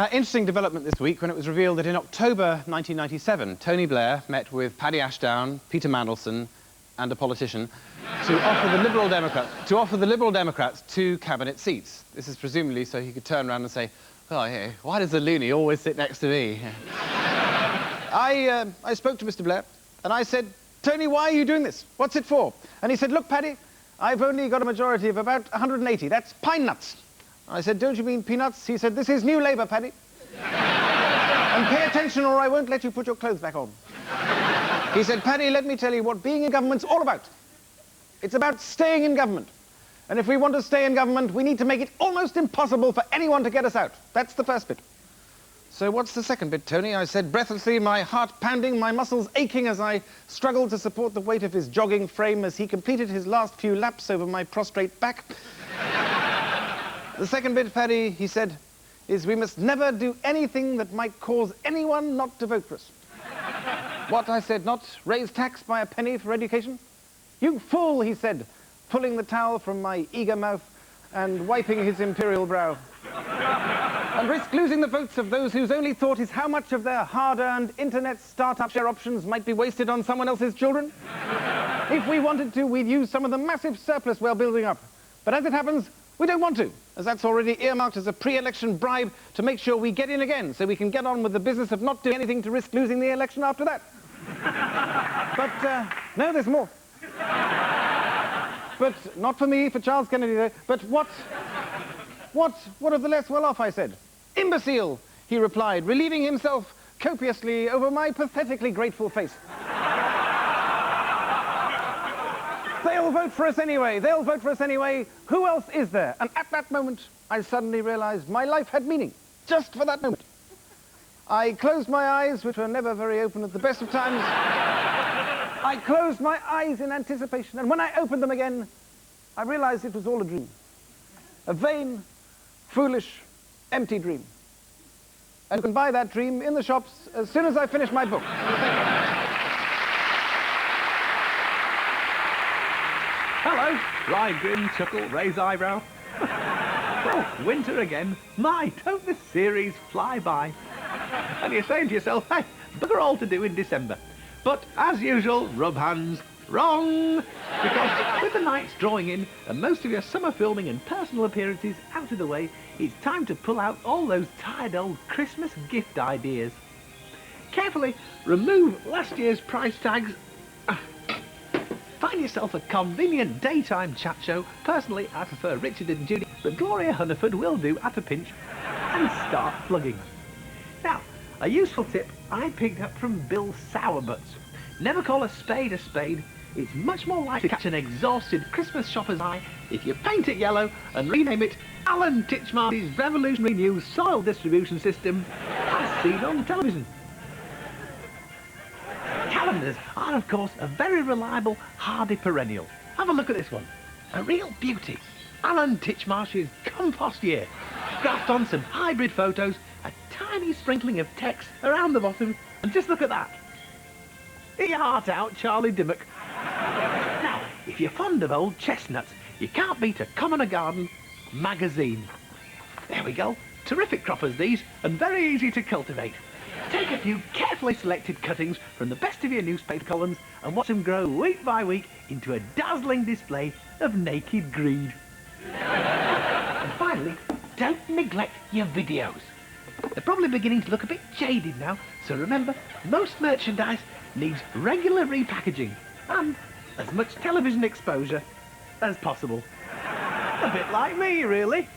Interesting development this week when it was revealed that in October 1997, Tony Blair met with Paddy Ashdown, Peter Mandelson, and a politician to offer the Liberal Democrats 2 cabinet seats. This is presumably so he could turn around and say, "Oh, yeah, why does the loony always sit next to me?" I spoke to Mr. Blair, and I said, "Tony, why are you doing this? What's it for?" And he said, "Look, Paddy, I've only got a majority of about 180. That's pine nuts." I said, "Don't you mean peanuts?" He said, "This is New Labour, Paddy. And pay attention or I won't let you put your clothes back on." He said, "Paddy, let me tell you what being in government's all about. It's about staying in government. And if we want to stay in government, we need to make it almost impossible for anyone to get us out. That's the first bit." "So what's the second bit, Tony?" I said breathlessly, my heart pounding, my muscles aching as I struggled to support the weight of his jogging frame as he completed his last few laps over my prostrate back. "The second bit, Paddy," he said, "is we must never do anything that might cause anyone not to vote for us." "What?" I said. "Not raise tax by a penny for education?" "You fool," he said, pulling the towel from my eager mouth and wiping his imperial brow. "And risk losing the votes of those whose only thought is how much of their hard-earned internet startup share options might be wasted on someone else's children? If we wanted to, we'd use some of the massive surplus we're building up. But as it happens, we don't want to, as that's already earmarked as a pre-election bribe to make sure we get in again, so we can get on with the business of not doing anything to risk losing the election after that." But, no, there's more. "But not for me, for Charles Kennedy, though. But what of the less well-off?" I said. "Imbecile," he replied, relieving himself copiously over my pathetically grateful face. "They'll vote for us anyway. They'll vote for us anyway. Who else is there?" And at that moment, I suddenly realized my life had meaning. Just for that moment. I closed my eyes, which were never very open at the best of times. I closed my eyes in anticipation, and when I opened them again, I realized it was all a dream. A vain, foolish, empty dream. And you can buy that dream in the shops as soon as I finish my book. Hello. Rye, grin, chuckle, raise eyebrow. Oh, winter again. My, don't this series fly by? And you're saying to yourself, hey, bugger all to do in December. But, as usual, rub hands. Wrong! Because with the nights drawing in and most of your summer filming and personal appearances out of the way, it's time to pull out all those tired old Christmas gift ideas. Carefully remove last year's price tags. Find yourself a convenient daytime chat show. Personally, I prefer Richard and Judy, but Gloria Hunniford will do at a pinch. And start plugging. Now, a useful tip I picked up from Bill Sourbuts. Never call a spade a spade. It's much more likely to catch an exhausted Christmas shopper's eye if you paint it yellow and rename it Alan Titchmarsh's revolutionary new soil distribution system as seen on television. Calendars are, of course, a very reliable, hardy perennial. Have a look at this one. A real beauty. Alan Titchmarsh's compost year. Graphed on some hybrid photos, a tiny sprinkling of text around the bottom, and just look at that. Eat your heart out, Charlie Dimmock. Now, if you're fond of old chestnuts, you can't beat a Commoner Garden magazine. There we go. Terrific croppers these, and very easy to cultivate. Take a few carefully selected cuttings from the best of your newspaper columns and watch them grow week by week into a dazzling display of naked greed. And finally, don't neglect your videos. They're probably beginning to look a bit jaded now, so remember, most merchandise needs regular repackaging and as much television exposure as possible. A bit like me, really.